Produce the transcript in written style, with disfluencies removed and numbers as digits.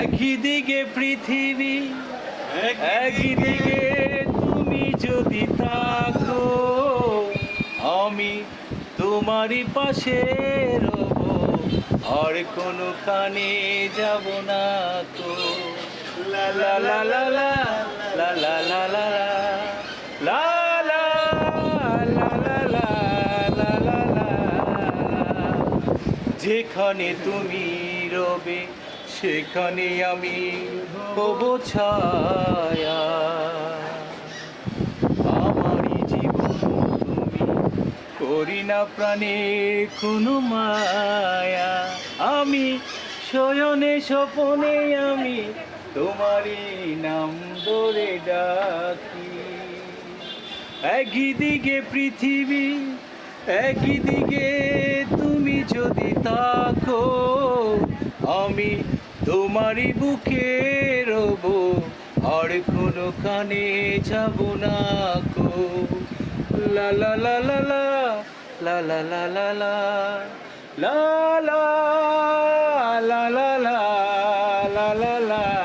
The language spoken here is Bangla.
একই দিকে পৃথিবী, একই দিকে তুমি যদি থাকো, আমি তোমারই পাশে রব, আর কোনো কানে যাব না তো। লা লা লা লা লা লা লা লা লা লা লা লা লা লা লা লা লা। যেখানে তুমি রবে সেখানে আমি হব ছায়া। আমারই জীবন তুমি, করি না প্রাণে কোনো মায়া। আমি শয়নে স্বপনে আমি তোমারই নাম ধরে ডাকি। একই দিকে পৃথিবী, একই দিকে তুমি যদি থাকো, আমি তোমারই বুকে রব, আর কোনো কানে যাব না কো। লা লা লা লা লা লা লা লা লা লা লা লা লা লা লা লা লা লা।